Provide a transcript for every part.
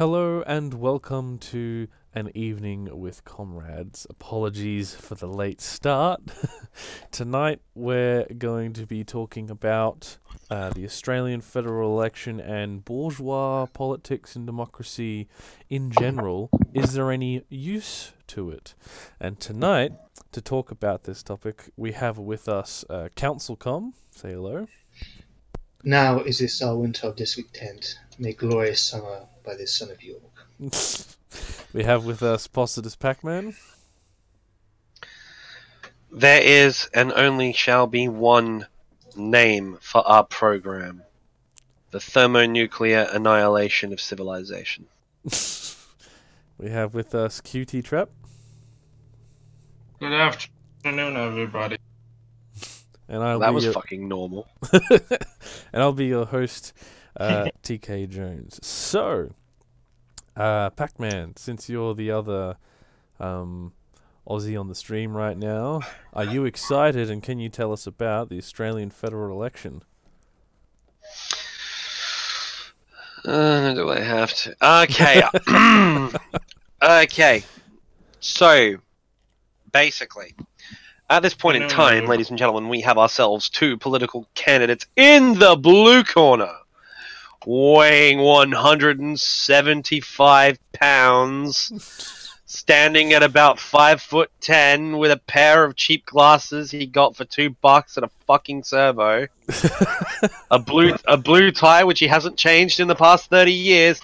Hello and welcome to an evening with Comrades. Apologies for the late start. Tonight we're going to be talking about the Australian federal election and bourgeois politics and democracy in general. Is there any use to it? And tonight, to talk about this topic, we have with us Council Com. Say hello. Now is this our winter of District Tent, may glorious summer by this son of York. We have with us Positus Pac-Man. There is and only shall be one name for our program. The thermonuclear annihilation of civilization. We have with us QT Trap. Good afternoon, everybody. And I'll That be was your... fucking normal. And I'll be your host, TK Jones. So, Pac-Man, since you're the other Aussie on the stream right now, are you excited and can you tell us about the Australian federal election? Do I have to? Okay. Okay. So, basically, at this point in time, ladies and gentlemen, we have ourselves two political candidates in the blue corner, weighing 175 pounds, standing at about 5'10", with a pair of cheap glasses he got for $2 at a fucking servo, a blue tie which he hasn't changed in the past 30 years,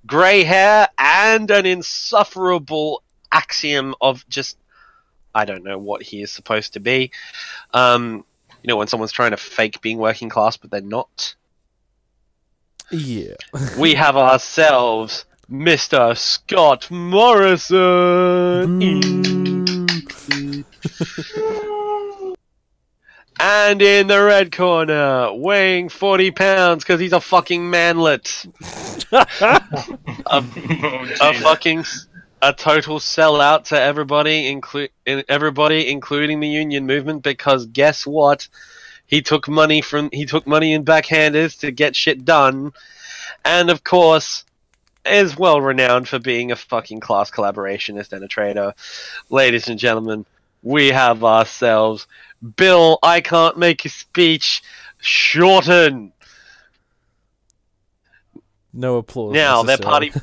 grey hair, and an insufferable axiom of just, I don't know what he is supposed to be. You know, when someone's trying to fake being working class, but they're not. Yeah. We have ourselves Mr. Scott Morrison. And in the red corner, weighing 40 pounds because he's a fucking manlet. A total sellout to everybody, including the union movement, because guess what? He took money in backhanders to get shit done, and of course, is well renowned for being a fucking class collaborationist and a traitor. Ladies and gentlemen, we have ourselves Bill. I can't make a speech. Shorten. No applause. Now necessary.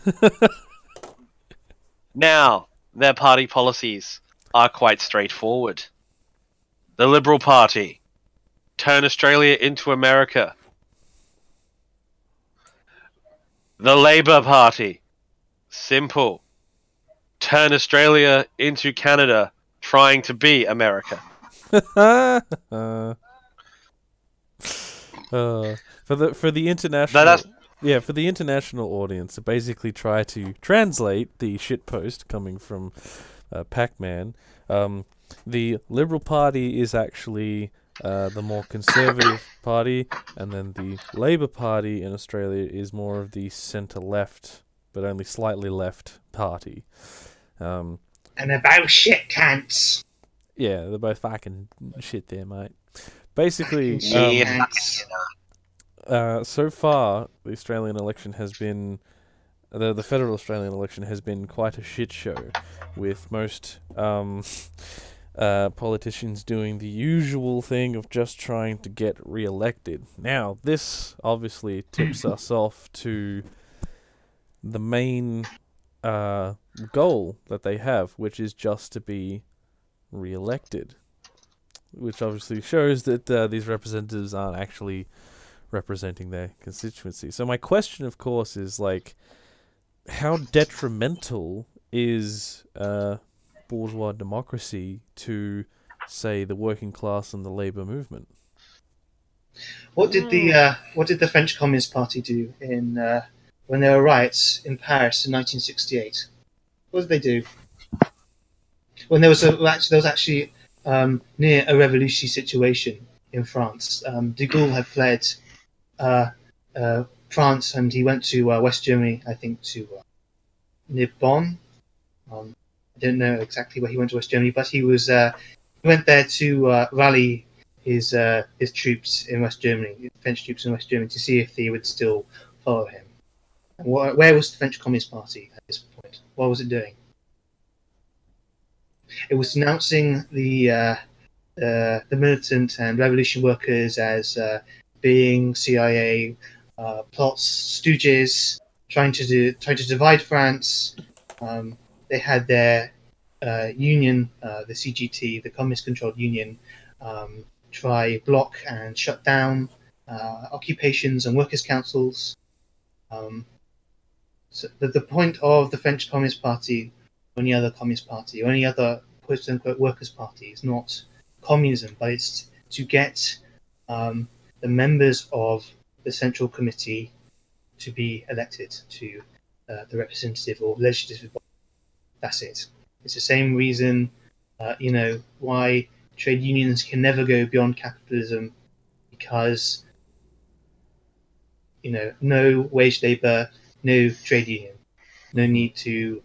Now, their party policies are quite straightforward. The Liberal Party, turn Australia into America. The Labour Party, simple. Turn Australia into Canada, trying to be America. For the international... Yeah, for the international audience, to basically try to translate the shitpost coming from Pac-Man, the Liberal Party is actually the more conservative party, and then the Labour Party in Australia is more of the centre-left, but only slightly left party. And they're both shit cunts. Yeah, they're both fucking shit there, mate. Basically... so far, the Australian election has been... The federal Australian election has been quite a shit show, with most politicians doing the usual thing of just trying to get re-elected. Now, this obviously tips us off to the main goal that they have, which is just to be re-elected. Which obviously shows that these representatives aren't actually representing their constituency. So my question, of course, is like, how detrimental is bourgeois democracy to, say, the working class and the labour movement? What did the French Communist Party do in when there were riots in Paris in 1968? What did they do? When there was actually near a revolutionary situation in France. De Gaulle had fled France, and he went to West Germany, I think, to near Bonn. I don't know exactly where he went to West Germany, but he went there to rally his troops in West Germany, French troops in West Germany, to see if they would still follow him. And where was the French Communist Party at this point? What was it doing? It was denouncing the militant and revolution workers as being CIA plots, stooges, trying to divide France. They had their union, the CGT, the communist-controlled union, try block and shut down occupations and workers' councils. So the point of the French Communist Party, or any other communist party, or any other quote-unquote workers' party, is not communism, but it's to get the members of the Central Committee to be elected to the representative or legislative body. That's it. It's the same reason, why trade unions can never go beyond capitalism, because, no wage labour, no trade union, no need to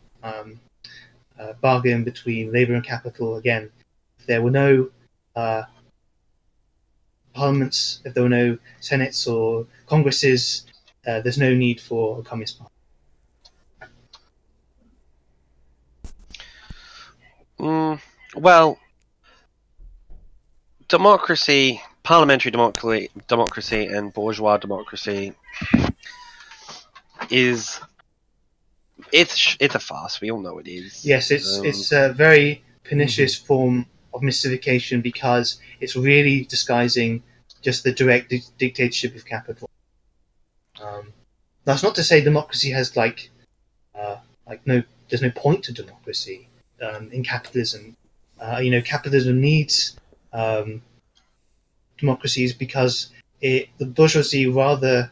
bargain between labour and capital. Again, if there were no parliaments, if there were no senates or congresses, there's no need for a communist party. Well, democracy, parliamentary democracy, and bourgeois democracy is it's a farce. We all know it is. Yes, it's a very pernicious form of mystification, because it's really disguising just the direct dictatorship of capital. That's not to say democracy has there's no point to democracy in capitalism. Capitalism needs democracies because the bourgeoisie, rather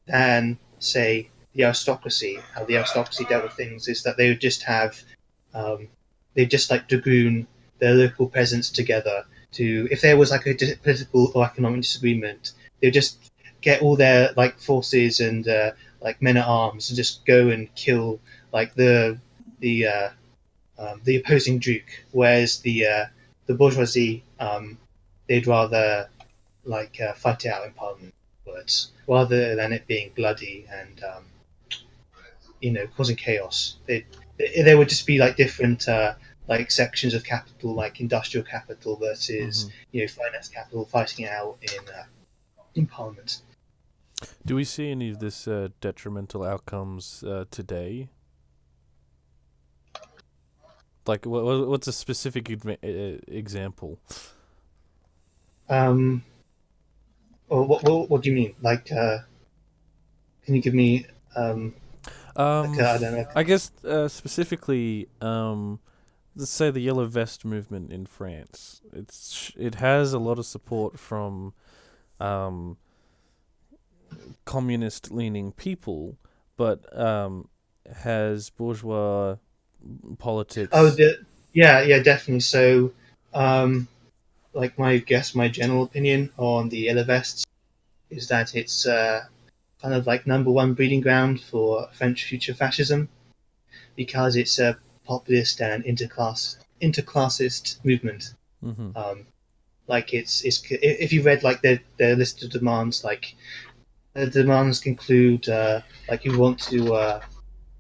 than say the aristocracy, how the aristocracy dealt with things is that they would just have they just like dragoon their local peasants together to, if there was like a political or economic disagreement, they would just get all their like forces and like men at arms and just go and kill like the opposing duke. Whereas the bourgeoisie, they'd rather fight it out in parliament, words, rather than it being bloody and causing chaos. There would just be like different sections of capital, like industrial capital versus finance capital, fighting it out in parliament. Do we see any of this detrimental outcomes today? Like, what's a specific example? Or what do you mean? Like, can you give me I don't know. I guess specifically, let's say the Yellow Vest movement in France. It has a lot of support from communist-leaning people, but has bourgeois politics. Oh, yeah, definitely. So, my general opinion on the Yellow Vests is that it's kind of like number one breeding ground for French future fascism, because it's a populist and interclassist movement. It's if you read like their list of demands, like the demands include you want to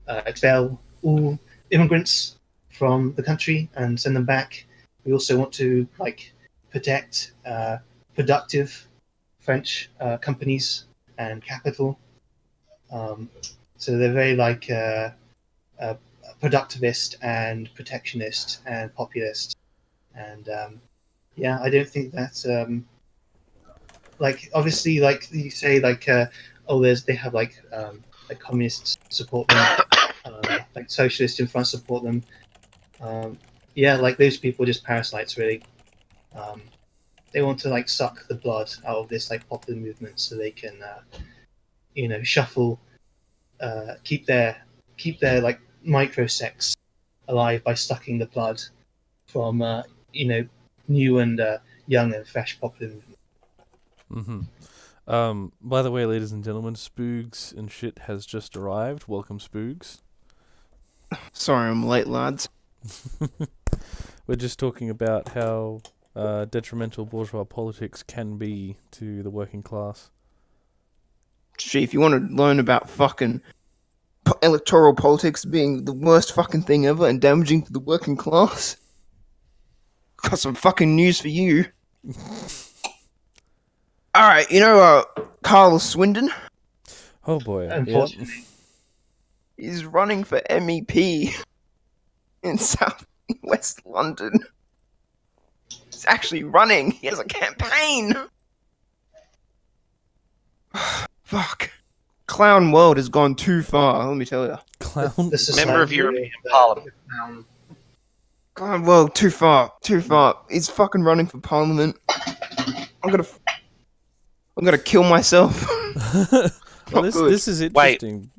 expel all immigrants from the country and send them back. We also want to protect productive French companies and capital. So they're very productivist and protectionist and populist. And I don't think that's obviously you say they have communists support them, socialists in France support them. Those people are just parasites, really. They want to suck the blood out of this popular movement so they can shuffle, keep their microsex alive by sucking the blood from new and young and fresh popular movement. By the way, ladies and gentlemen, Spoogs and shit has just arrived. Welcome, Spoogs. Sorry I'm late, lads. We're just talking about how detrimental bourgeois politics can be to the working class. Gee, if you want to learn about fucking electoral politics being the worst fucking thing ever and damaging to the working class. Got some fucking news for you. Alright, you know Carl Swindon? Oh boy. Yep. Unfortunately. He's running for MEP in South West London. He's actually running. He has a campaign. Fuck. Clown world has gone too far, let me tell you. Clown. Member of European Parliament. Clown world, too far. Too far. He's fucking running for Parliament. I'm gonna kill myself. Well, Not good. this is interesting.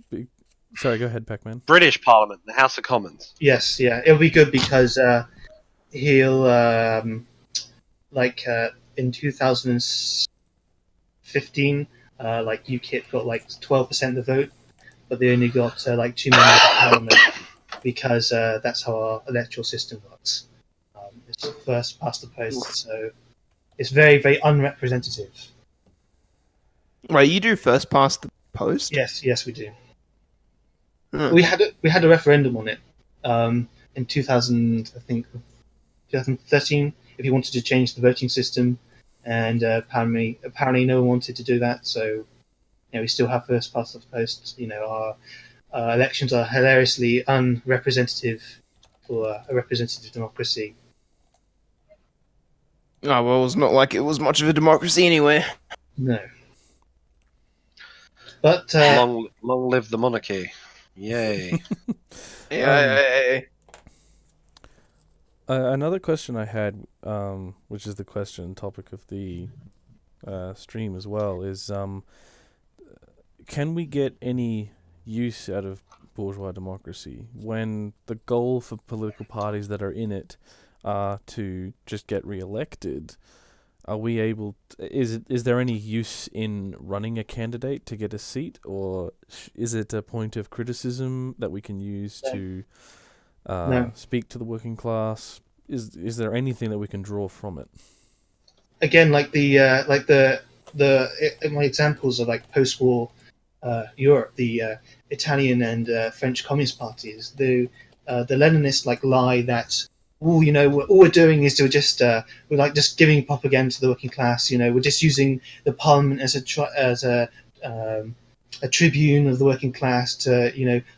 Sorry, go ahead, Pac-Man. British Parliament, the House of Commons. Yes, yeah, it'll be good because he'll in 2015, like UKIP got like 12% of the vote, but they only got like 2 members of Parliament because that's how our electoral system works. It's first past the post, so it's very, very unrepresentative. Right, you do first past the post? Yes, we do. Hmm. We had a referendum on it in 2013. If you wanted to change the voting system, and apparently no one wanted to do that. So, we still have first past the post. Our elections are hilariously unrepresentative for a representative democracy. Oh, well, it's not like it was much of a democracy anyway. No. But Long live the monarchy. Yay. Yeah. Another question I had, which is the question topic of the stream as well, is can we get any use out of bourgeois democracy when the goal for political parties that are in it are to just get re-elected? Are we able? Is there any use in running a candidate to get a seat, or is it a point of criticism that we can use to speak to the working class? Is there anything that we can draw from it? Again, my examples are like post-war Europe, the Italian and French Communist parties. The Leninists lie that all we're doing is to just we're just giving propaganda to the working class. We're just using the parliament as a tribune of the working class to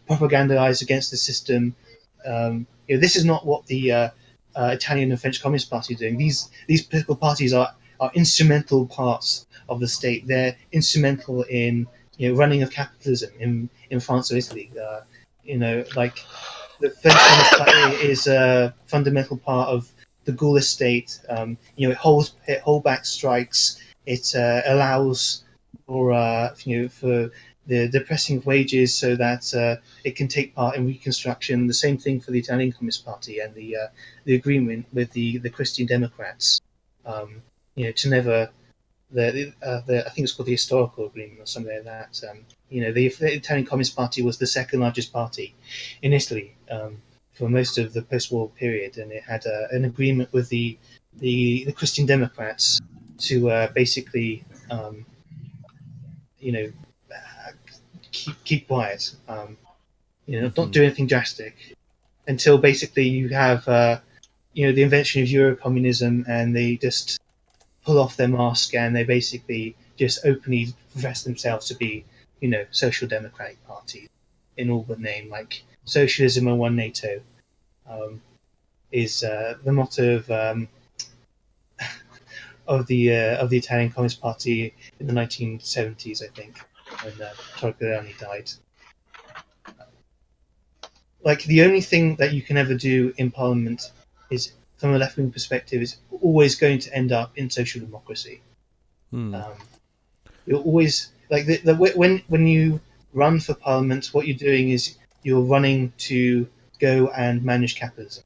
propagandize against the system. This is not what the Italian and French Communist Party are doing. These political parties are instrumental parts of the state. They're instrumental in running of capitalism in France or Italy. The French Communist Party is a fundamental part of the Gaullist state. It holds back strikes. It allows for the depressing of wages so that it can take part in reconstruction. The same thing for the Italian Communist Party and the agreement with the Christian Democrats. To never I think it's called the historical agreement or something like that. The Italian Communist Party was the second largest party in Italy for most of the post-war period, and it had an agreement with the Christian Democrats to basically keep quiet, not do anything drastic until basically you have the invention of Eurocommunism, and they just pull off their mask and they basically just openly profess themselves to be social democratic parties in all but name, like socialism and one NATO is the motto of the Italian Communist Party in the 1970s, I think, when Torricelli died. The only thing that you can ever do in Parliament is, from a left-wing perspective, is always going to end up in social democracy. You're always when you run for Parliament, what you're doing is you're running to go and manage capitalism.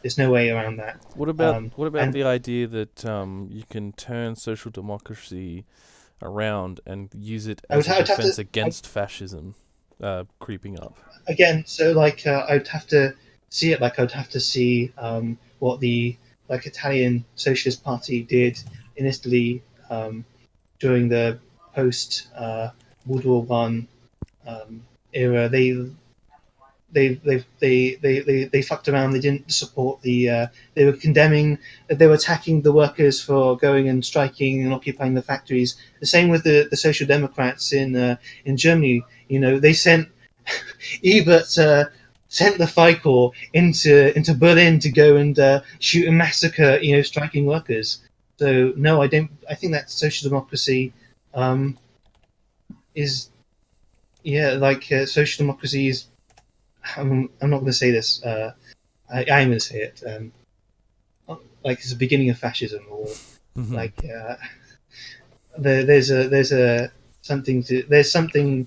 There's no way around that. What about the idea that you can turn social democracy around and use it as a defense against fascism creeping up? Again, so I'd have to see it. I'd have to see what the Italian Socialist Party did in Italy during the post World War I era, they fucked around. They didn't support the. They were condemning. They were attacking the workers for going and striking and occupying the factories. The same with the Social Democrats in Germany. You know, they sent Ebert sent the Freikorps into Berlin to go and shoot and massacre, you know, striking workers. So no, I don't. I think that social democracy is, like social democracy is. I'm not going to say this. I am going to say it. Like it's the beginning of fascism, or like there's something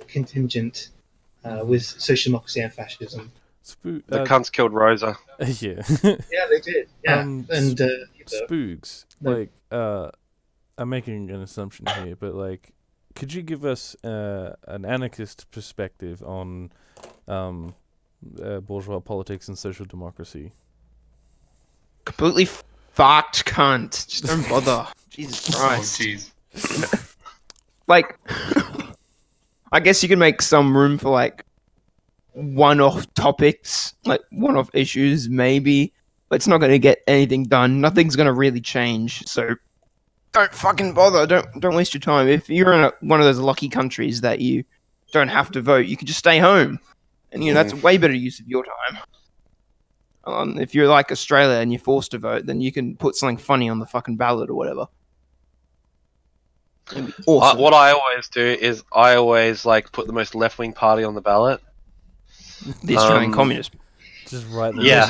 contingent with social democracy and fascism. The cunts killed Rosa. Yeah. Yeah, they did. Yeah, and Spooks. Like, I'm making an assumption here, but like, could you give us an anarchist perspective on bourgeois politics and social democracy? Completely fucked, cunt. Just don't bother. Jesus Oh, Christ. jeez. Like, I guess you could make some room for like one-off topics, like one-off issues, maybe. But it's not going to get anything done. Nothing's going to really change. So don't fucking bother. Don't waste your time. If you're in one of those lucky countries that you don't have to vote, you can just stay home, and you know that's way better use of your time. If you're like Australia and you're forced to vote, then you can put something funny on the fucking ballot or whatever. It'd be awesome. What I always do is I always like put the most left-wing party on the ballot. The Australian Communist. Just right. Yeah.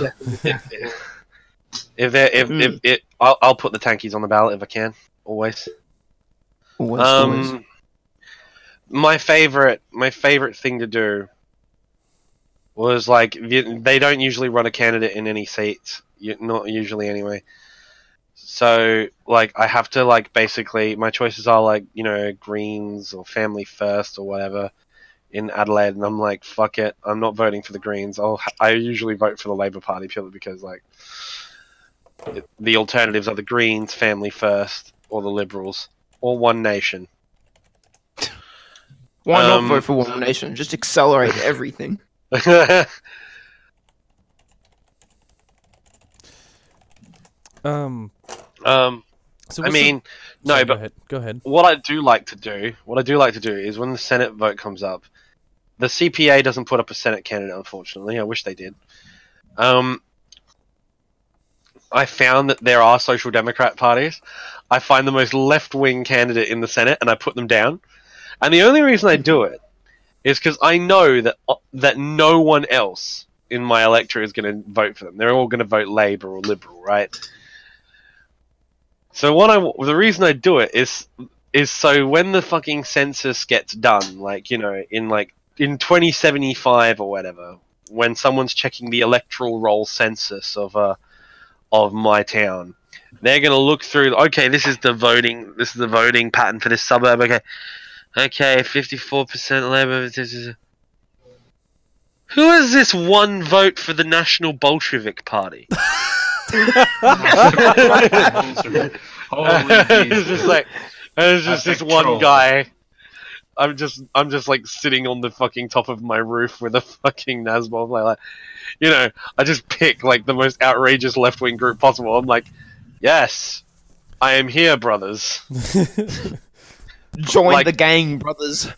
I'll put the tankies on the ballot if I can. Always. Always. My favorite thing to do was like they don't usually run a candidate in any seats, not usually anyway. So like I have to like basically my choices are like, you know, Greens or Family First or whatever in Adelaide, and I'm like, fuck it, I'm not voting for the Greens. I usually vote for the Labor Party purely because like the alternatives are the Greens, Family First, or the Liberals, or One Nation. Why not vote for One Nation? Just accelerate everything. So I mean, no, sorry, but go ahead. what I do like to do is when the Senate vote comes up, the CPA doesn't put up a Senate candidate, unfortunately. I wish they did. I found that there are social democrat parties. I find the most left-wing candidate in the Senate, and I put them down. And the only reason I do it is because I know that no one else in my electorate is going to vote for them. They're all going to vote Labour or Liberal, right? So the reason I do it is so when the fucking census gets done, like, you know, in 2075 or whatever, when someone's checking the electoral roll census of my town, they're gonna look through. Okay, this is the voting pattern for this suburb. Okay, 54% Labour. Who is this one vote for the National Bolshevik Party? It's just like there's just this one guy. I'm just like sitting on the fucking top of my roof with a fucking Nazbol, like, you know, I just pick like the most outrageous left-wing group possible. I'm like, yes, I am here, brothers. Join the gang, brothers.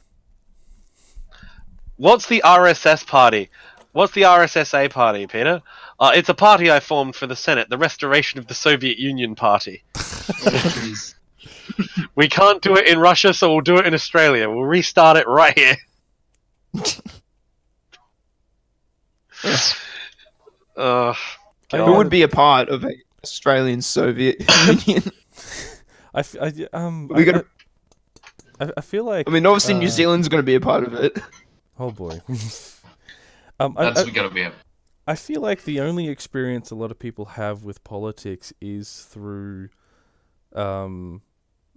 What's the RSS party? What's the RSSA party, Peter? It's a party I formed for the Senate, the Restoration of the Soviet Union Party. We can't do it in Russia, so we'll do it in Australia. We'll restart it right here. Who would be a part of a Australian Soviet Union? I feel like. I mean, obviously New Zealand's going to be a part of it. Oh boy. That's gonna be it. I feel like the only experience a lot of people have with politics is through, in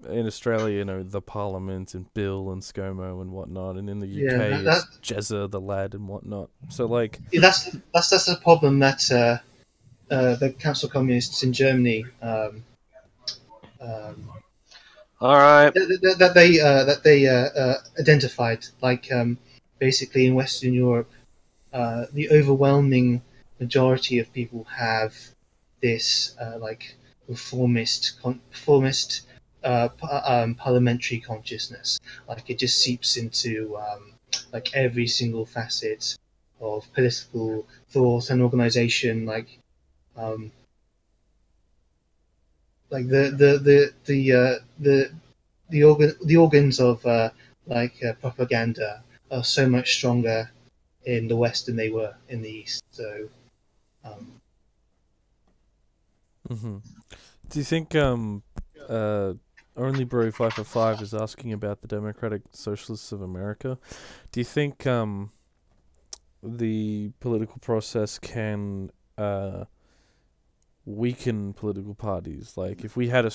Australia, you know, the Parliament and Bill and ScoMo and whatnot, and in the UK it's Jezza the Lad and whatnot. So like, that's the problem that the Council of Communists in Germany All right. that they identified. Like basically in Western Europe, the overwhelming majority of people have this like reformist parliamentary consciousness. Like it just seeps into like every single facet of political thought and organization. Um, like the organs of propaganda are so much stronger in the West than they were in the East. So, Hmm. Do you think only Bro 555 is asking about the Democratic Socialists of America? Do you think the political process can weaken political parties? Like, if we had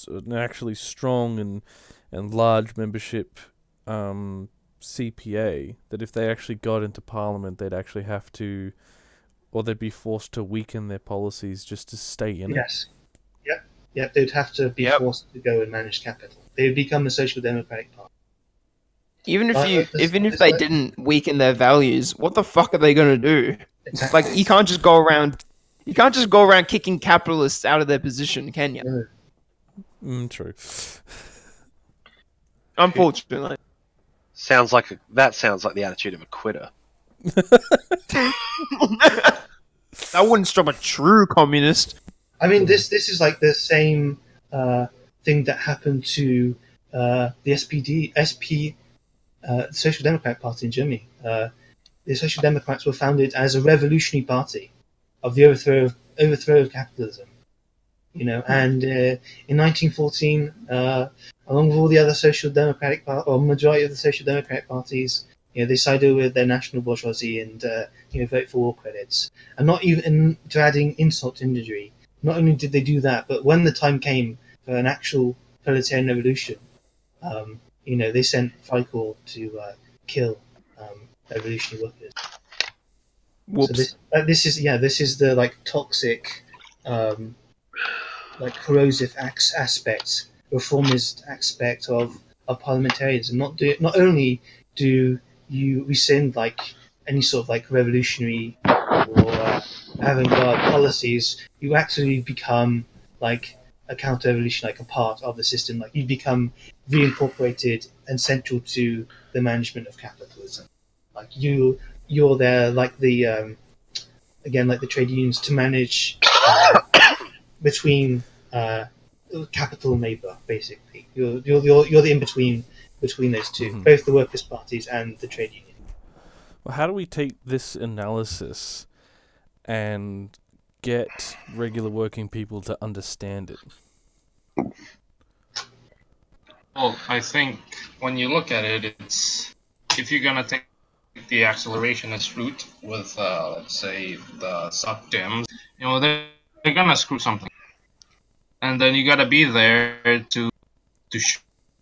an actually strong and large membership CPA, that if they actually got into Parliament, they'd actually have to, or they'd be forced to weaken their policies just to stay in it? yes. Yep, they'd have to be forced to go and manage capital. They would become the Social Democratic Party. Even if they didn't weaken their values, what the fuck are they gonna do? Exactly. Like, you can't just go around kicking capitalists out of their position, can you? No. True. Unfortunately. Sounds like the attitude of a quitter. That wouldn't stop a true communist. I mean, this is like the same thing that happened to the Social Democratic Party in Germany. The Social Democrats were founded as a revolutionary party of the overthrow of capitalism. You know, and in 1914, along with all the other Social Democratic or majority of the Social Democratic parties, you know, they sided with their national bourgeoisie and vote for war credits, and not even to adding insult to injury. Not only did they do that, but when the time came for an actual proletarian revolution, they sent Freikorps to kill revolutionary workers. Whoops. So this is the like toxic, like corrosive aspect, reformist aspect of parliamentarianism. Not only do you rescind like any sort of like revolutionary or avant-garde policies, you actually become like a counter-revolution, like a part of the system. Like you become reincorporated and central to the management of capitalism. Like you're there, like the again, like the trade unions, to manage between capital and labour. Basically, you're the in between those two, both the workers' parties and the trade union. Well, how do we take this analysis and get regular working people to understand it? Well, I think when you look at it, it's if you're gonna take the accelerationist route with, let's say, the suck Dems, they're gonna screw something, and then you gotta be there to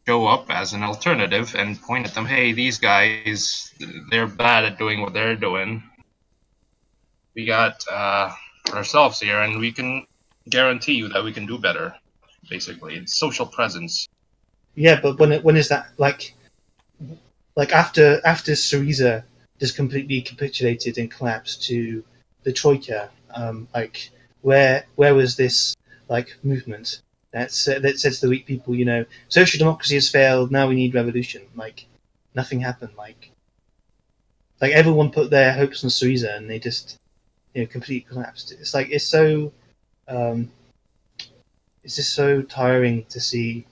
show up as an alternative and point at them. Hey, these guys, they're bad at doing what they're doing. We got ourselves here, and we can guarantee you that we can do better. Basically, it's social presence. Yeah, but when is that like after Syriza just completely capitulated and collapsed to the Troika? Like where was this like movement that said to the weak people, social democracy has failed, now we need revolution? Like nothing happened. Like everyone put their hopes on Syriza and they just completely collapsed. It's like it's just so tiring to see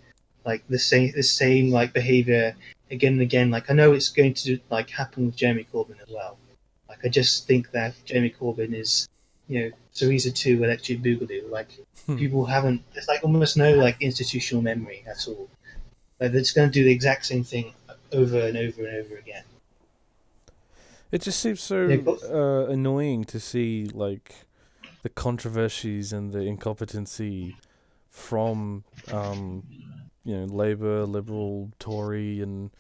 like the same like behavior again and again. Like I know it's going to like happen with Jeremy Corbyn as well. Like I just think that Jeremy Corbyn is, Syriza 2 Electric Boogaloo. Like people haven't. There's like almost no like institutional memory at all. Like they're just going to do the exact same thing over and over and over again. It just seems so annoying to see like the controversies and the incompetency from Labour, Liberal, Tory, and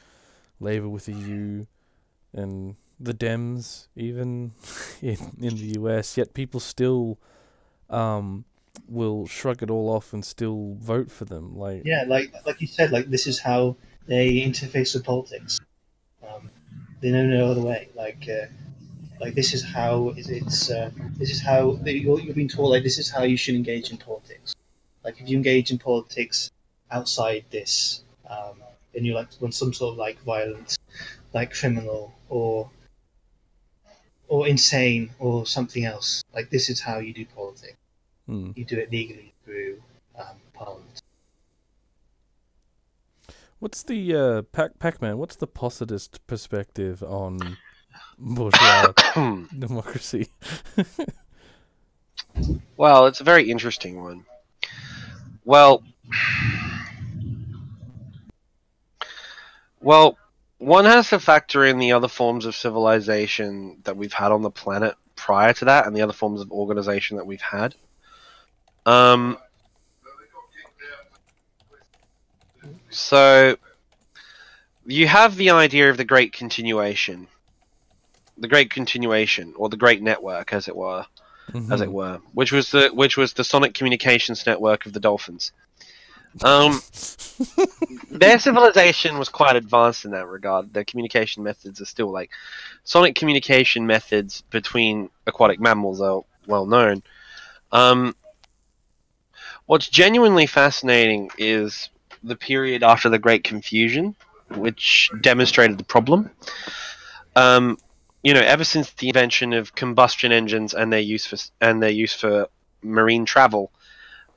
Labour with a U, and the Dems even in the US. Yet people still will shrug it all off and still vote for them. Like, Yeah, like you said, like this is how they interface with politics. They know no other way. Like this is how this is how you're being told. Like this is how you should engage in politics. Like if you engage in politics outside this, then you're like when some sort of like violent, like criminal or insane or something else. Like this is how you do politics. You do it legally through Parliament. what's the Pac-Man? What's the positivist perspective on bourgeois democracy? Well, it's a very interesting one. Well, one has to factor in the other forms of civilization that we've had on the planet prior to that, and the other forms of organization that we've had. So you have the idea of the Great Continuation, or the Great Network, as it were, which was the sonic communications network of the dolphins. Their civilization was quite advanced in that regard. Their communication methods are still like sonic communication methods between aquatic mammals are well known. What's genuinely fascinating is the period after the Great Confusion, which demonstrated the problem. Ever since the invention of combustion engines and their use for marine travel,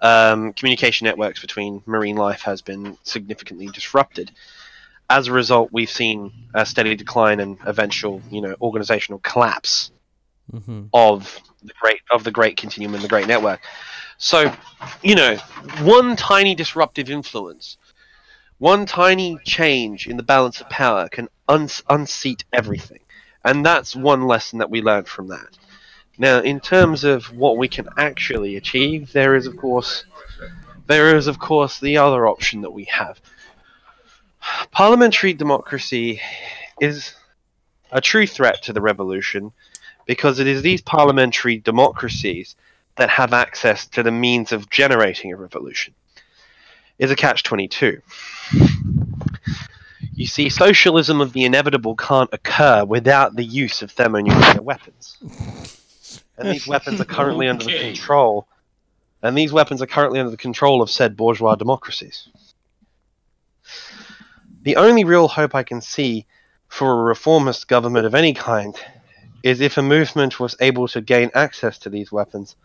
communication networks between marine life has been significantly disrupted. As a result, we've seen a steady decline and eventual, organizational collapse of the Great Continuum and the Great Network. So, one tiny disruptive influence, one tiny change in the balance of power can unseat everything. And that's one lesson that we learned from that. Now, in terms of what we can actually achieve, there is of course the other option that we have. Parliamentary democracy is a true threat to the revolution because it is these parliamentary democracies that have access to the means of generating a revolution. It's a catch-22. You see, socialism of the inevitable can't occur without the use of thermonuclear weapons. And these weapons are currently under the control. And these weapons are currently under the control of said bourgeois democracies. The only real hope I can see for a reformist government of any kind is if a movement was able to gain access to these weapons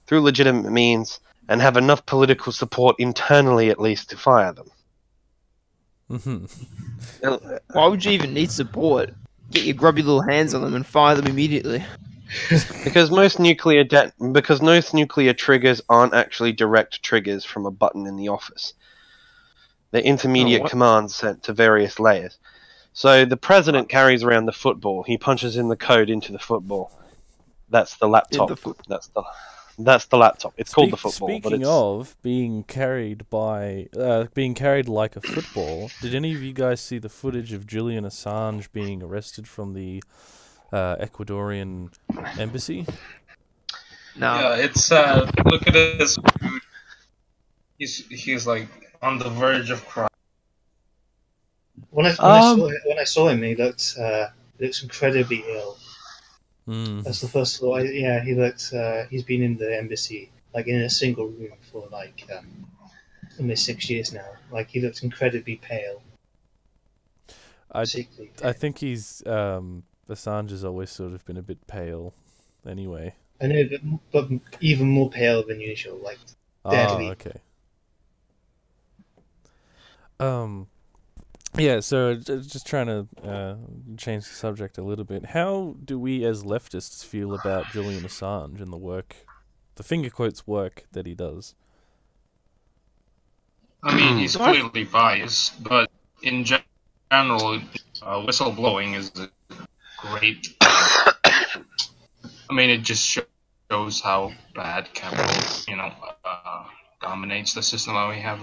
through legitimate means and have enough political support internally at least to fire them. Why would you even need support? Get your grubby little hands on them and fire them immediately. Because most nuclear triggers aren't actually direct triggers from a button in the office. They're intermediate commands sent to various layers. So the president carries around the football. He punches in the code into the football. That's the laptop. That's the laptop. It's called the football. Speaking of being carried like a football, did any of you guys see the footage of Julian Assange being arrested from the Ecuadorian embassy? No. Yeah, it's look at this dude. He's like on the verge of crime. When I saw him, he looked incredibly ill. That's the first thought. He looked. He's been in the embassy, like in a single room for like almost 6 years now. Like he looks incredibly pale. I think he's Assange has always sort of been a bit pale, anyway. I know, but even more pale than usual, like deadly. Oh, okay. Yeah, so just trying to change the subject a little bit. How do we as leftists feel about Julian Assange and the finger quotes work that he does? I mean, he's clearly biased, but in general, whistleblowing is a great. I mean, it just shows how bad capitalism, dominates the system that we have.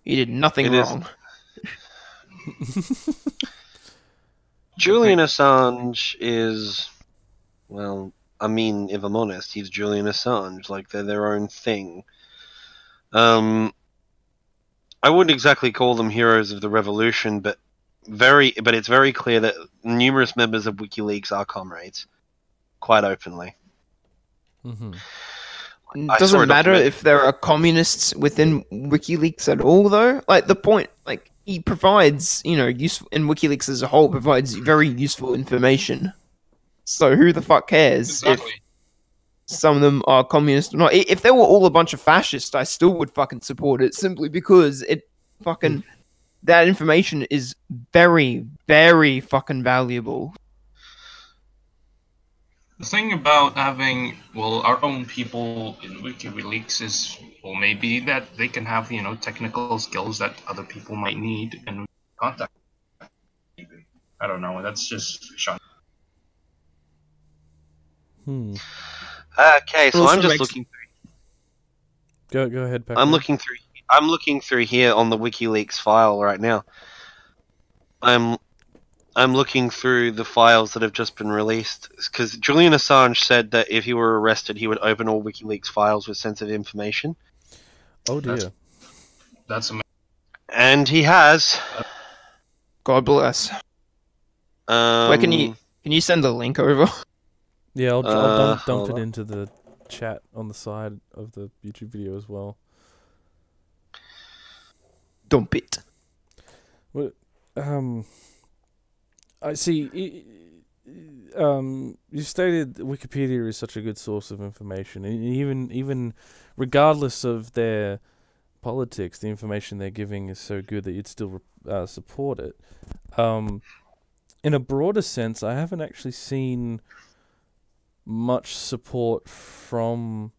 He did nothing wrong. Julian Assange is, well, I mean, if I'm honest, he's Julian Assange. Like, they're their own thing. I wouldn't exactly call them heroes of the revolution, but it's very clear that numerous members of WikiLeaks are comrades, quite openly. Mm-hmm. I Doesn't saw a matter document- if there are communists within WikiLeaks at all, though. Like the point, like he provides, useful, and WikiLeaks as a whole provides very useful information. So who the fuck cares Exactly. if some of them are communist or not? If they were all a bunch of fascists, I still would fucking support it simply because that information is very, very fucking valuable. The thing about having, our own people in WikiLeaks is, maybe that they can have, technical skills that other people might need and contact. I don't know. That's just shocking. Okay, so Also I'm just makes- looking. Go ahead, Patrick. I'm looking through here on the WikiLeaks file right now. I'm looking through the files that have just been released because Julian Assange said that if he were arrested, he would open all WikiLeaks files with sensitive information, Oh dear. That's amazing. and he has. God bless. Wait, can you send the link over? Yeah, I'll dump hold it on. into the chat on the side of the YouTube video as well. Dump it. I see. You stated that Wikipedia is such a good source of information, and even regardless of their politics, the information they're giving is so good that you'd still support it. In a broader sense, I haven't actually seen much support from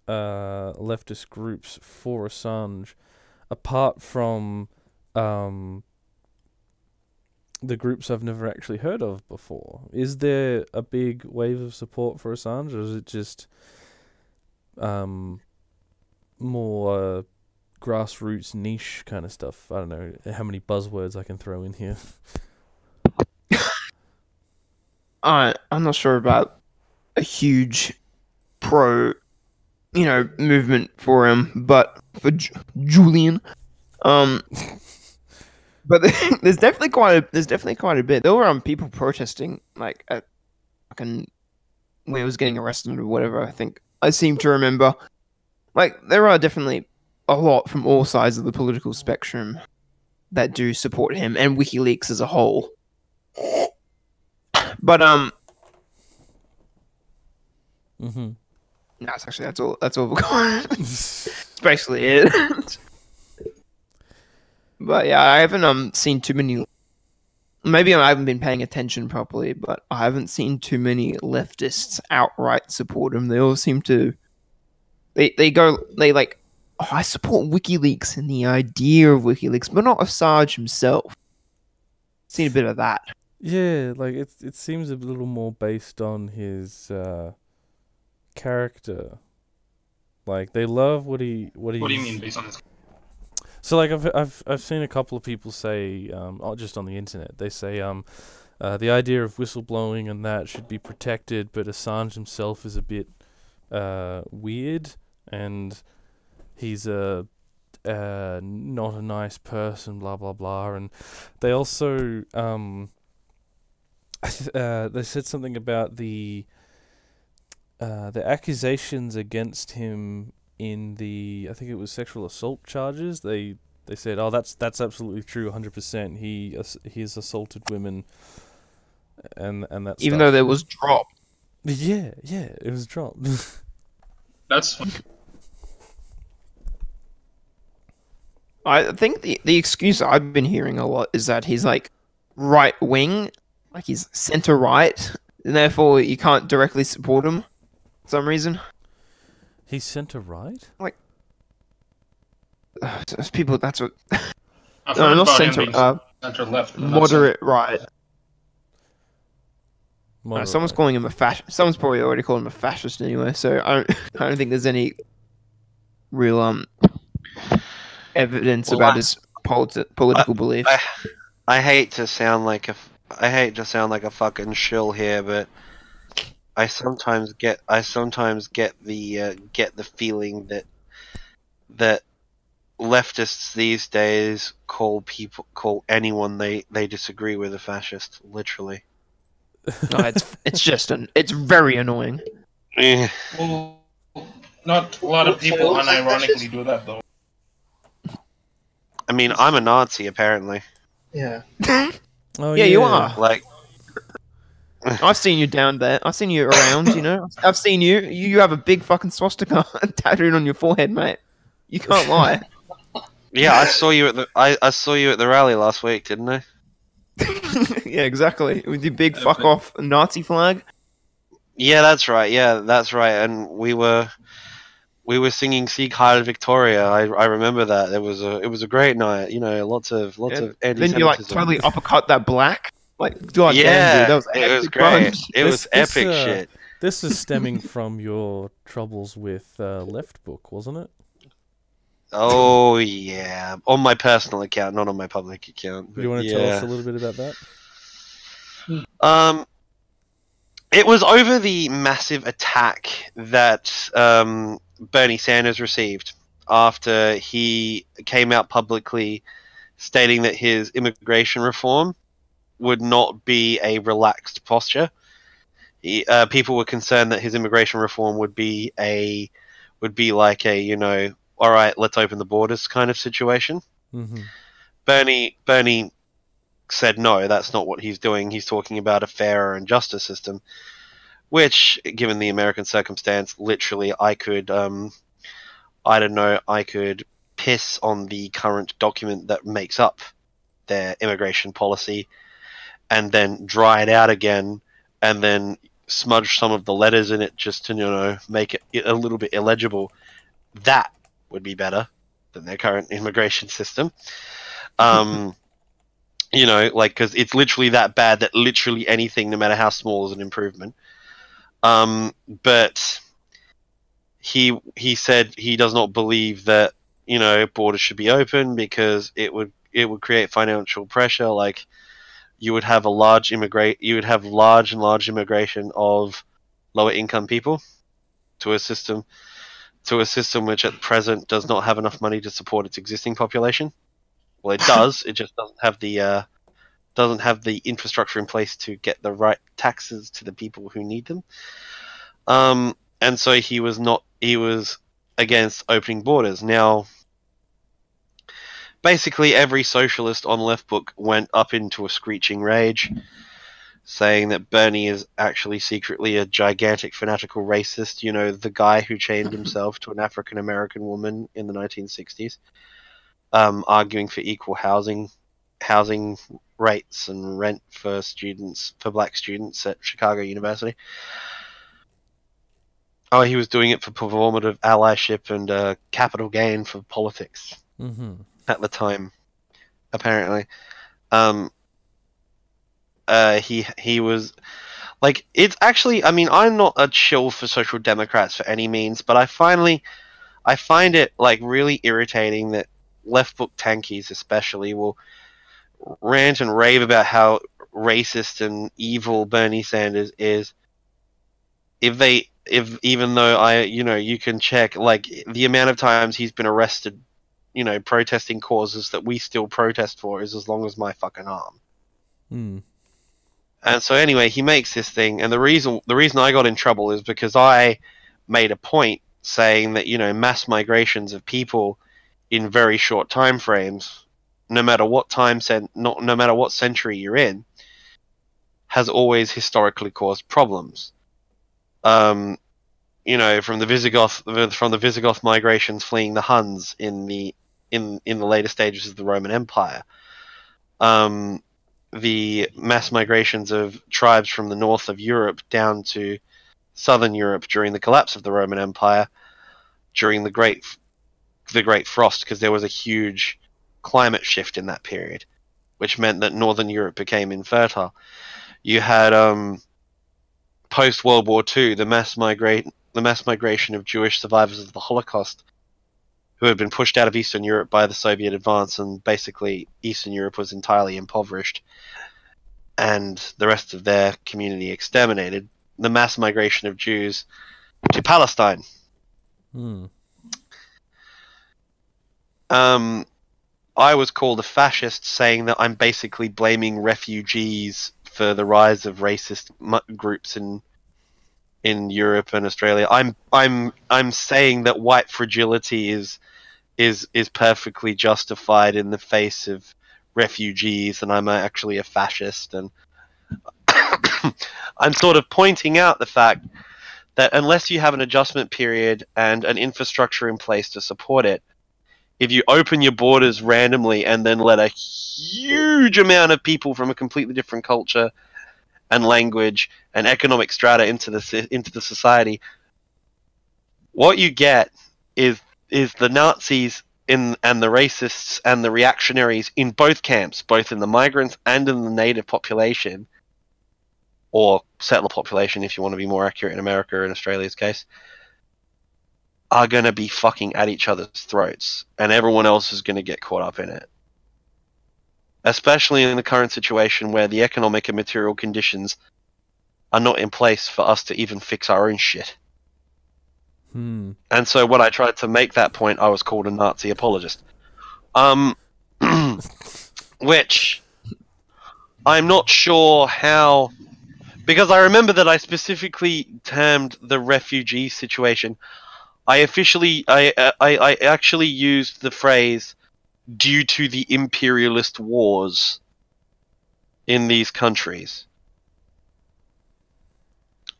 leftist groups for Assange, apart from the groups I've never actually heard of before. Is there a big wave of support for Assange, or is it just more grassroots niche kind of stuff? I don't know how many buzzwords I can throw in here. I'm not sure about a huge pro, movement for him, but for Julian, but there's definitely quite a bit. There were people protesting like at fucking when he was getting arrested or whatever. I think I seem to remember. Like there are definitely a lot from all sides of the political spectrum that do support him and WikiLeaks as a whole. But Mm-hmm. that's all we've got. That's basically it. But yeah, I haven't seen too many. Maybe I haven't been paying attention properly, but I haven't seen too many leftists outright support him. They all seem to. They like, oh, I support WikiLeaks and the idea of WikiLeaks, but not Assange himself. Seen a bit of that. Yeah, like it seems a little more based on his character. Like they love what he. What do you mean based on this? So like I've seen a couple of people say, just on the internet, they say the idea of whistleblowing and that should be protected, but Assange himself is a bit weird, and he's not a nice person, blah blah blah. And they also they said something about the accusations against him in the, I think it was sexual assault charges. They said, oh, that's absolutely true, 100%. He has assaulted women, and that Even stuff. though there was drop. Yeah, it was dropped. That's I think the excuse I've been hearing a lot is that he's like right wing, like he's center right, and therefore you can't directly support him for some reason. He's centre right. Those people, that's what. I've No, heard not about him center. being center left. but not Moderate right. Moderate Someone's right. calling him a fascist. Someone's probably already called him a fascist anyway. So I don't think there's any real evidence Well, about his political beliefs. I hate to sound like a fucking shill here, but I sometimes get the feeling that leftists these days call anyone they disagree with a fascist, literally. No, it's very annoying. Eh, Well, not a lot of What, sorry, people what was that, unironically fascist? do that though. I mean, I'm a Nazi apparently. Yeah. Oh Yeah, you are. Like, I've seen you down there. I've seen you around. You know, I've seen you. You have a big fucking swastika tattooed on your forehead, mate. You can't lie. yeah, I saw you at the rally last week, didn't I? Yeah, exactly. With your big fuck off Nazi flag. Yeah, that's right. Yeah, that's right. And we were singing "Sieg Heil Victoria." I remember that. It was a great night. You know, lots of And anti-Semitism. then you like totally uppercut that black. Like, goddamn, Yeah, dude, that was it was epic great. punch. It was This, epic shit. This is stemming from your troubles with Left Book, wasn't it? Oh yeah, on my personal account, not on my public account. Do you want to tell us a little bit about that? It was over the massive attack that Bernie Sanders received after he came out publicly stating that his immigration reform would not be a relaxed posture. People were concerned that his immigration reform would be like a, you know, all right, let's open the borders kind of situation. Mm-hmm. Bernie said no, that's not what he's doing. He's talking about a fairer and juster system, which, given the American circumstance, literally I could piss on the current document that makes up their immigration policy and then dry it out again and then smudge some of the letters in it just to, you know, make it a little bit illegible. That would be better than their current immigration system. You know, like, because it's literally that bad that literally anything, no matter how small, is an improvement. But he said he does not believe that, you know, borders should be open because it would create financial pressure. Like, you would have large immigration of lower income people to a system which at present does not have enough money to support its existing population. Well, it does. It just doesn't have the infrastructure in place to get the right taxes to the people who need them. And so he was against opening borders. Now, basically every socialist on Left Book went up into a screeching rage, saying that Bernie is actually secretly a gigantic fanatical racist. You know, the guy who chained himself to an African American woman in the 1960s, arguing for equal housing rates and rent for black students at Chicago University. Oh, he was doing it for performative allyship and capital gain for politics at the time, apparently. He was like, it's actually, I mean, I'm not a chill for social democrats for any means, but I find it like really irritating that Left Book tankies especially will rant and rave about how racist and evil Bernie Sanders is. Even though you can check like the amount of times he's been arrested, you know, protesting causes that we still protest for is as long as my fucking arm. And so anyway, he makes this thing, and the reason I got in trouble is because I made a point saying that, you know, mass migrations of people in very short time frames, no matter what no matter what century you're in, has always historically caused problems. You know, from the Visigoth migrations fleeing the Huns in the later stages of the Roman Empire, the mass migrations of tribes from the north of Europe down to southern Europe during the collapse of the Roman Empire, during the Great Frost, because there was a huge climate shift in that period, which meant that northern Europe became infertile. You had post World War II the mass migration of Jewish survivors of the Holocaust, who had been pushed out of Eastern Europe by the Soviet advance, and basically Eastern Europe was entirely impoverished, and the rest of their community exterminated. the mass migration of Jews to Palestine. I was called a fascist, saying that I'm basically blaming refugees for the rise of racist groups in Europe and Australia. I'm saying that white fragility is perfectly justified in the face of refugees, and I'm actually a fascist. And I'm sort of pointing out the fact that unless you have an adjustment period and an infrastructure in place to support it, if you open your borders randomly and then let a huge amount of people from a completely different culture and language and economic strata into the society, what you get is the Nazis and the racists and the reactionaries in both camps, both in the migrants and in the native population, or settler population if you want to be more accurate in America or in Australia's case, are going to be fucking at each other's throats, and everyone else is going to get caught up in it. Especially in the current situation where the economic and material conditions are not in place for us to even fix our own shit. And so when I tried to make that point, I was called a Nazi apologist. Which I'm not sure how... Because I remember that I specifically termed the refugee situation... I actually used the phrase due to the imperialist wars in these countries.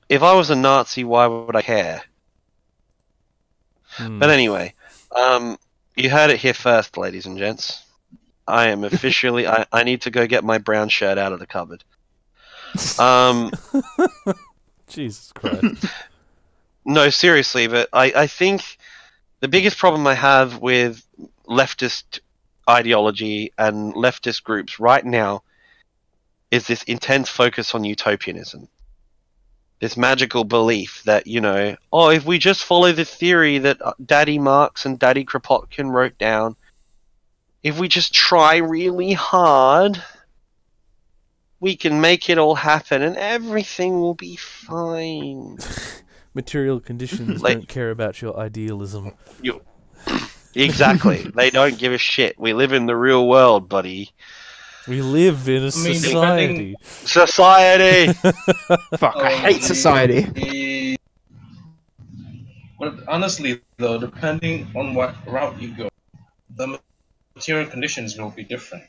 If I was a Nazi, why would I care? But anyway, you heard it here first, ladies and gents. I am officially... I need to go get my brown shirt out of the cupboard. Jesus Christ. No, seriously, but I think the biggest problem I have with leftist ideology and leftist groups right now is this intense focus on utopianism. This magical belief that, you know, oh, if we just follow the theory that Daddy Marx and Daddy Kropotkin wrote down, if we just try really hard, we can make it all happen and everything will be fine. Material conditions don't care about your idealism. Exactly. They don't give a shit. We live in the real world, buddy. We live in a society. Society! Fuck, I hate society. But honestly, though, depending on what route you go, the material conditions will be different.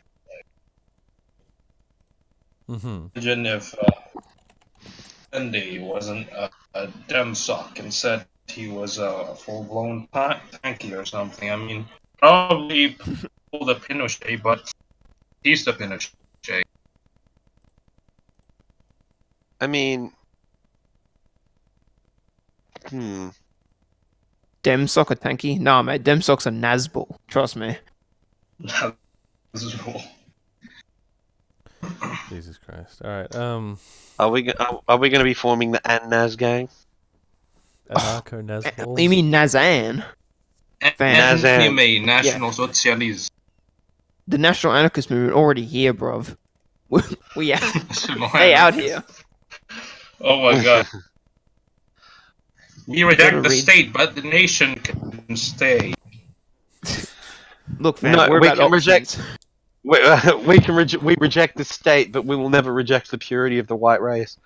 Imagine if Andy wasn't a dem sock and said he was a full-blown tanky or something. I mean, probably pull the Pinochet, but he's the Pinochet. I mean... Dem sock or tanky? Nah, mate, dem sock's a Nazball. Trust me. Jesus Christ. Alright, Are we going to be forming the Annaz gang? Anarcho-Nazballs? You mean Nazan? Anime National Socialist. The National Anarchist Movement already here, bruv. We out. They out here. Oh my god. We reject the state, but the nation can stay. Look, fam, we're about options. We reject the state, but we will never reject the purity of the white race.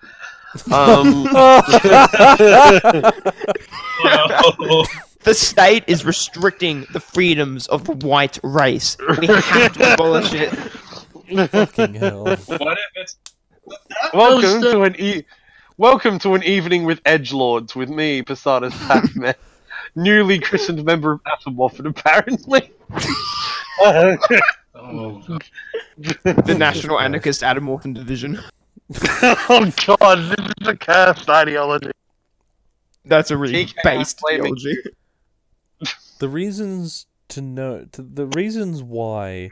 The state is restricting the freedoms of the white race. We have to abolish it. Fucking hell. What if it's... Welcome to an evening with edgelords with me, Posadas Pac-Man, newly christened member of Atomorphin, apparently. Oh, The National Anarchist Atomorphin Division. Oh god, this is a cursed ideology. That's a really based blaming. theology. The reasons why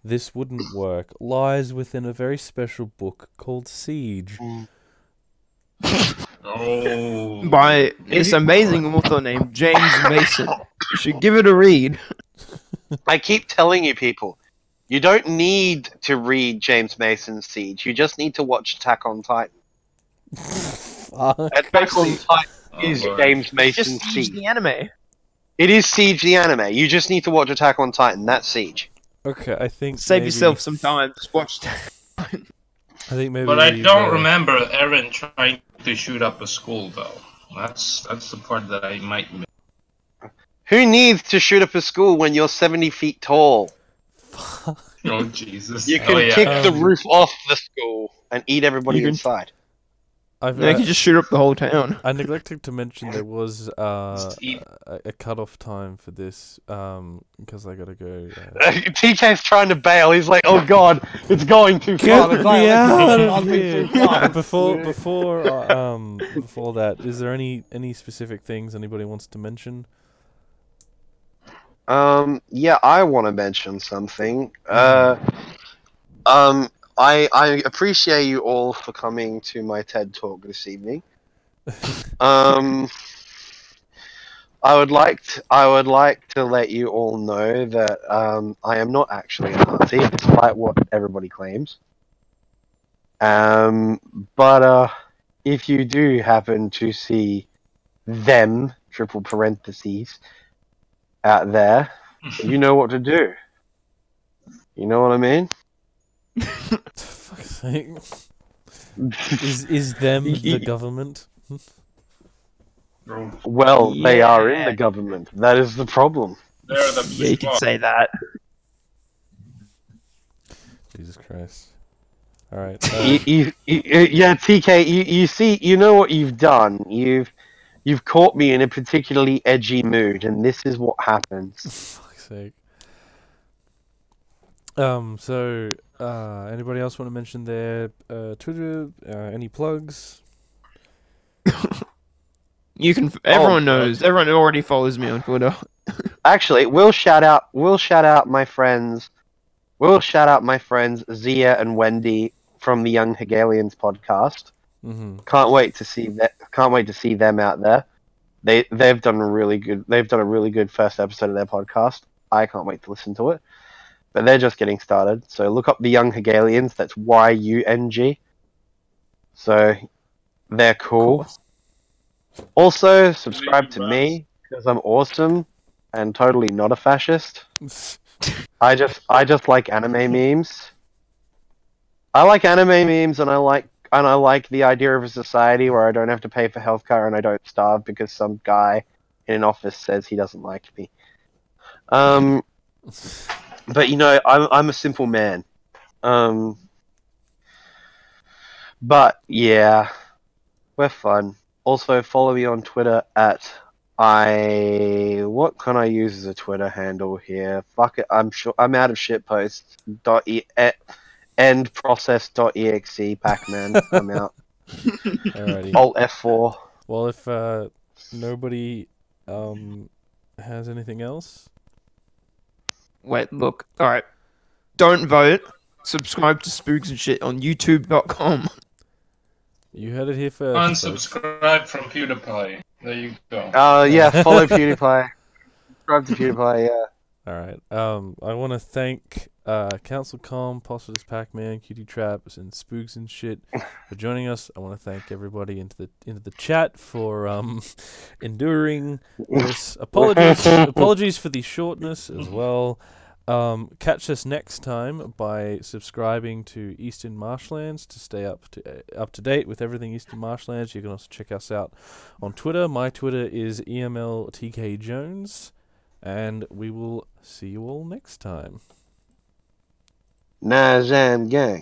this wouldn't work lies within a very special book called Siege. oh. By this amazing author named James Mason. You should give it a read. I keep telling you people, you don't need to read James Mason's Siege, you just need to watch Attack on Titan. Fuck. Attack on Titan Oh, is Lord. James It's Mason's just Siege Siege. the anime. It is Siege the anime. You just need to watch Attack on Titan. That's Siege. Okay, I think Save maybe, yourself some time. Just watch. I think maybe. But I don't we've, remember Eren trying to shoot up a school, though. That's the part that I might miss. Who needs to shoot up a school when you're 70 feet tall? Oh, Jesus. You can Oh, yeah. kick the Um, roof off the school and eat everybody You can- inside. I've, No, you can just shoot up the whole town. I neglected to mention there was Just eat. a cut-off time for this because I gotta go. TK's trying to bail. He's like, "Oh God, it's going too Get far." It's me out of I've been here! too far. But before that, is there any specific things anybody wants to mention? Yeah, I want to mention something. I appreciate you all for coming to my TED talk this evening. I would like to let you all know that I am not actually a Nazi, despite what everybody claims. But if you do happen to see them triple parentheses out there, you know what to do. You know what I mean? Fuck's sake. Is them the government? Well, they are in Yeah. the government. That is the problem. They're the Yeah, you can say that. Jesus Christ! All right. Yeah, TK. You see, you know what you've done. You've caught me in a particularly edgy mood, and this is what happens. Fuck's sake. So, anybody else want to mention their Twitter? Any plugs? You can. Everyone knows. Everyone already follows me on Twitter. Actually, we'll shout out my friends. We'll shout out my friends Zia and Wendy from the Young Hegelians podcast. Mm-hmm. Can't wait to see that. Can't wait to see them out there. They've done a really good first episode of their podcast. I can't wait to listen to it. But they're just getting started. So look up the Young Hegelians. That's YUNG. So they're cool. Also, subscribe to me because I'm awesome and totally not a fascist. I just like anime memes. I like anime memes, and I like the idea of a society where I don't have to pay for healthcare and I don't starve because some guy in an office says he doesn't like me. But you know, I'm a simple man. But yeah, we're fun. Also, follow me on Twitter at what can I use as a Twitter handle here? Fuck it, I'm out of shitposts. Endprocess.exe Pac-Man. I'm out. Alrighty. Alt F4. Well, if nobody has anything else, Wait, look. All right. Don't vote. Subscribe to Spooks and Shit on YouTube.com. you heard it here first. folks. Unsubscribe from PewDiePie. There you go. Yeah, follow PewDiePie. Subscribe to PewDiePie. Yeah. All right. I want to thank Council Com, Posters, Pac-Man, Cutie Traps, and Spooks and Shit for joining us. I want to thank everybody into the chat for enduring this. Apologies for the shortness as well. Catch us next time by subscribing to Eastern Marshlands to stay up to date with everything Eastern Marshlands. You can also check us out on Twitter. My Twitter is emlpodcast. And we will see you all next time. Nazam gang.